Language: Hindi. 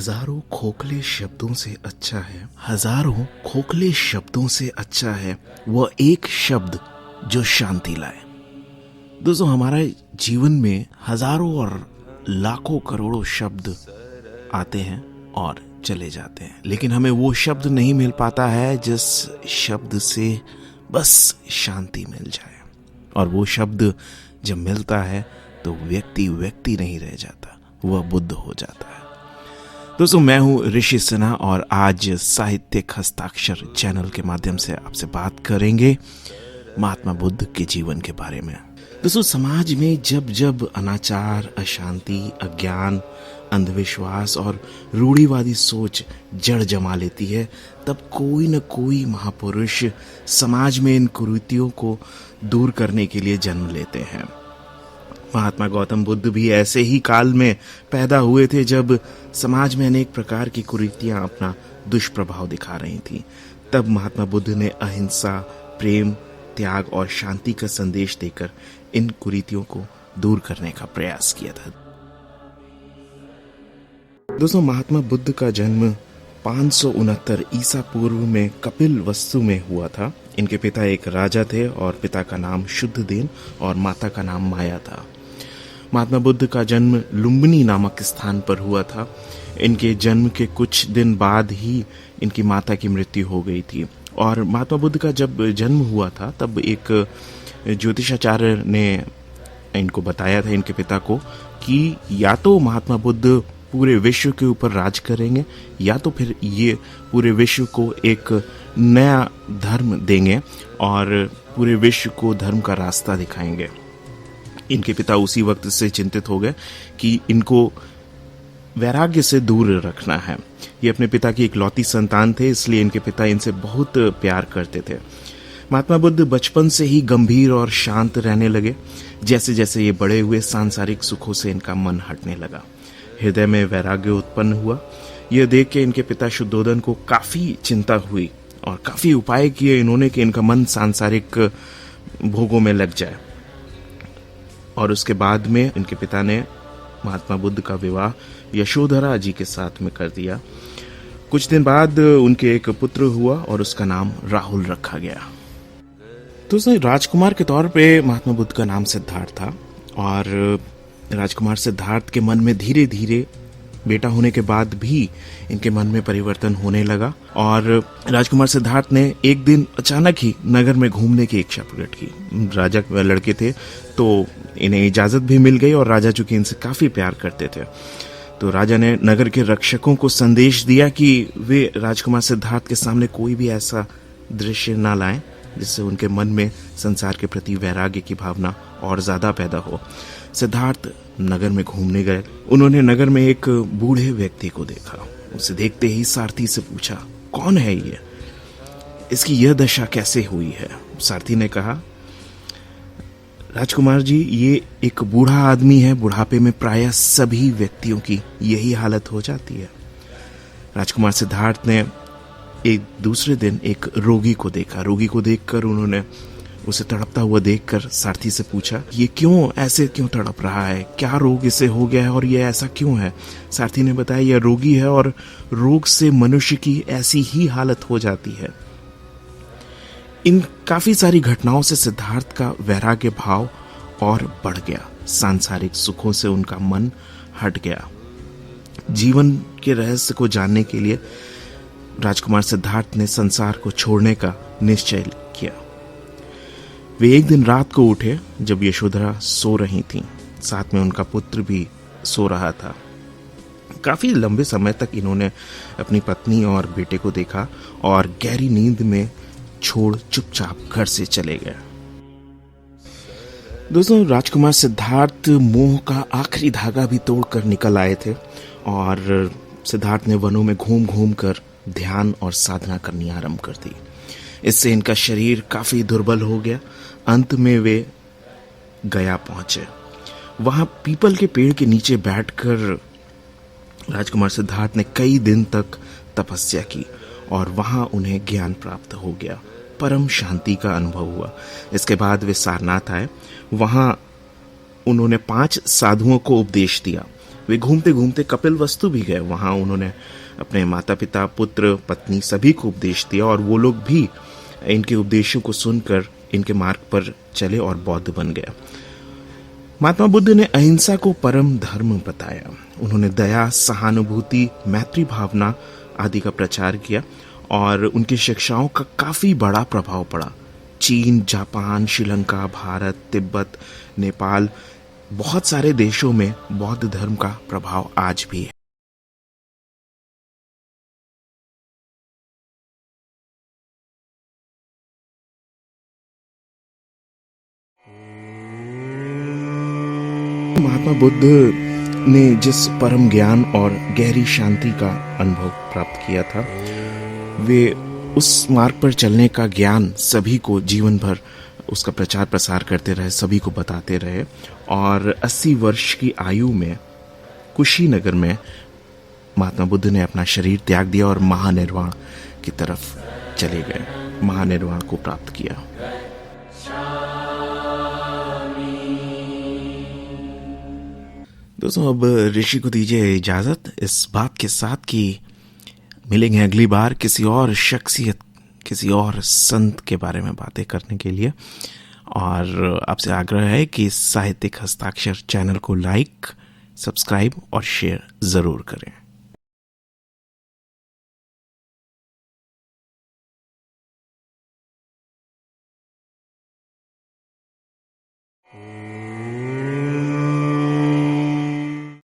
हजारों खोखले शब्दों से अच्छा है, हजारों खोखले शब्दों से अच्छा है वह एक शब्द जो शांति लाए। दोस्तों, हमारे जीवन में हजारों और लाखों करोड़ों शब्द आते हैं और चले जाते हैं, लेकिन हमें वो शब्द नहीं मिल पाता है जिस शब्द से बस शांति मिल जाए। और वो शब्द जब मिलता है तो व्यक्ति नहीं रह जाता, वह बुद्ध हो जाता है। दोस्तों, मैं हूं ऋषि सिन्हा और आज साहित्यिक हस्ताक्षर चैनल के माध्यम से आपसे बात करेंगे महात्मा बुद्ध के जीवन के बारे में। दोस्तों, समाज में जब जब अनाचार, अशांति, अज्ञान, अंधविश्वास और रूढ़िवादी सोच जड़ जमा लेती है, तब कोई न कोई महापुरुष समाज में इन कुरीतियों को दूर करने के लिए जन्म लेते हैं। महात्मा गौतम बुद्ध भी ऐसे ही काल में पैदा हुए थे जब समाज में अनेक प्रकार की कुरीतियां अपना दुष्प्रभाव दिखा रही थीं। तब महात्मा बुद्ध ने अहिंसा, प्रेम, त्याग और शांति का संदेश देकर इन कुरीतियों को दूर करने का प्रयास किया था। दोस्तों, महात्मा बुद्ध का जन्म 569 ईसा पूर्व में कपिल वस्तु में हुआ था। इनके पिता एक राजा थे और पिता का नाम शुद्धदेन और माता का नाम माया था। महात्मा बुद्ध का जन्म लुम्बिनी नामक स्थान पर हुआ था। इनके जन्म के कुछ दिन बाद ही इनकी माता की मृत्यु हो गई थी। और महात्मा बुद्ध का जब जन्म हुआ था तब एक ज्योतिषाचार्य ने इनको बताया था, इनके पिता को, कि या तो महात्मा बुद्ध पूरे विश्व के ऊपर राज करेंगे या तो फिर ये पूरे विश्व को एक नया धर्म देंगे और पूरे विश्व को धर्म का रास्ता दिखाएंगे। इनके पिता उसी वक्त से चिंतित हो गए कि इनको वैराग्य से दूर रखना है। ये अपने पिता की इकलौती संतान थे, इसलिए इनके पिता इनसे बहुत प्यार करते थे। महात्मा बुद्ध बचपन से ही गंभीर और शांत रहने लगे। जैसे जैसे ये बड़े हुए, सांसारिक सुखों से इनका मन हटने लगा। हृदय में वैराग्य उत्पन्न हुआ। यह देख के इनके पिता शुद्धोदन को काफी चिंता हुई और काफी उपाय किए इन्होंने कि इनका मन सांसारिक भोगों में लग जाए। और उसके बाद में इनके पिता ने महात्मा बुद्ध का विवाह यशोधरा जी के साथ में कर दिया। कुछ दिन बाद उनके एक पुत्र हुआ और उसका नाम राहुल रखा गया। तो राजकुमार के तौर पे महात्मा बुद्ध का नाम सिद्धार्थ था और राजकुमार सिद्धार्थ के मन में धीरे धीरे बेटा होने के बाद भी इनके मन में परिवर्तन होने लगा। और राजकुमार सिद्धार्थ ने एक दिन अचानक ही नगर में घूमने की इच्छा प्रकट की। राजा लड़के थे तो इन्हें इजाजत भी मिल गई और राजा चूंकि इनसे काफी प्यार करते थे तो राजा ने नगर के रक्षकों को संदेश दिया कि वे राजकुमार सिद्धार्थ के सामने कोई भी ऐसा दृश्य ना लाएं जिससे उनके मन में संसार के प्रति वैराग्य की भावना और ज्यादा पैदा हो। सिद्धार्थ नगर में घूमने गए। उन्होंने नगर में एक बूढ़े व्यक्ति को देखा। उसे देखते ही सारथी से पूछा, कौन है ये? इसकी यह दशा कैसे हुई है? सारथी ने कहा, राजकुमार जी, ये एक बूढ़ा आदमी है। बुढ़ापे में प्रायः सभी व्यक्तियों की यही हालत हो जाती है। राजकुमार सिद्धार्थ ने एक दूसरे दिन एक रोगी को देखा। रोगी को देखकर उन्होंने उसे तड़पता हुआ देखकर सारथी से पूछा, ये ऐसे क्यों तड़प रहा है? क्या रोग इसे हो गया है और ये ऐसा क्यों है? सारथी ने बताया, यह रोगी है और रोग से मनुष्य की ऐसी ही हालत हो जाती है। इन काफी सारी घटनाओं से सिद्धार्थ का वैराग्य भाव और बढ़ गया। सांसारिक सुखों से उनका मन हट गया। जीवन के रहस्य को जानने के लिए राजकुमार सिद्धार्थ ने संसार को छोड़ने का निश्चय किया। वे एक दिन रात को उठे जब यशोधरा सो रही थीं, साथ में उनका पुत्र भी सो रहा था। काफी लंबे समय तक इन्होंने अपनी पत्नी और बेटे को देखा और गहरी नींद में छोड़ चुपचाप घर से चले गए। दोस्तों, राजकुमार सिद्धार्थ मोह का आखिरी धागा भी तोड़कर निकल आए थे और सिद्धार्थ ने वनों में घूम घूम कर ध्यान और साधना करनी आरंभ कर दी। इससे इनका शरीर काफी दुर्बल हो गया। अंत में वे गया पहुंचे। वहां पीपल के पेड़ के नीचे बैठकर राजकुमार सिद्धार्थ ने कई दिन तक तपस्या की और वहां उन्हें ज्ञान प्राप्त हो गया। परम शांति का अनुभव हुआ। इसके बाद वे सारनाथ आए। वहां उन्होंने 5 साधुओं को उपदेश दिया। वे घूमते घूमते कपिलवस्तु भी गए। वहां उन्होंने अपने माता पिता, पुत्र, पत्नी सभी को उपदेश दिया और वो लोग भी इनके उपदेशों को सुनकर इनके मार्ग पर चले और बौद्ध बन गए। महात्मा बुद्ध ने अहिंसा को परम धर्म बताया। उन्होंने दया, सहानुभूति, मैत्री भावना आदि का प्रचार किया और उनकी शिक्षाओं का काफी बड़ा प्रभाव पड़ा। चीन, जापान, श्रीलंका, भारत, तिब्बत, नेपाल, बहुत सारे देशों में बौद्ध धर्म का प्रभाव आज भी है। महात्मा बुद्ध ने जिस परम ज्ञान और गहरी शांति का अनुभव प्राप्त किया था, वे उस मार्ग पर चलने का ज्ञान सभी को जीवन भर उसका प्रचार प्रसार करते रहे, सभी को बताते रहे और 80 वर्ष की आयु में कुशीनगर में महात्मा बुद्ध ने अपना शरीर त्याग दिया और महानिर्वाण की तरफ चले गए, महानिर्वाण को प्राप्त किया। दोस्तों, अब ऋषि को दीजिए इजाजत इस बात के साथ कि मिलेंगे अगली बार किसी और शख्सियत, किसी और संत के बारे में बातें करने के लिए। और आपसे आग्रह है कि साहित्यिक हस्ताक्षर चैनल को लाइक, सब्सक्राइब और शेयर जरूर करें।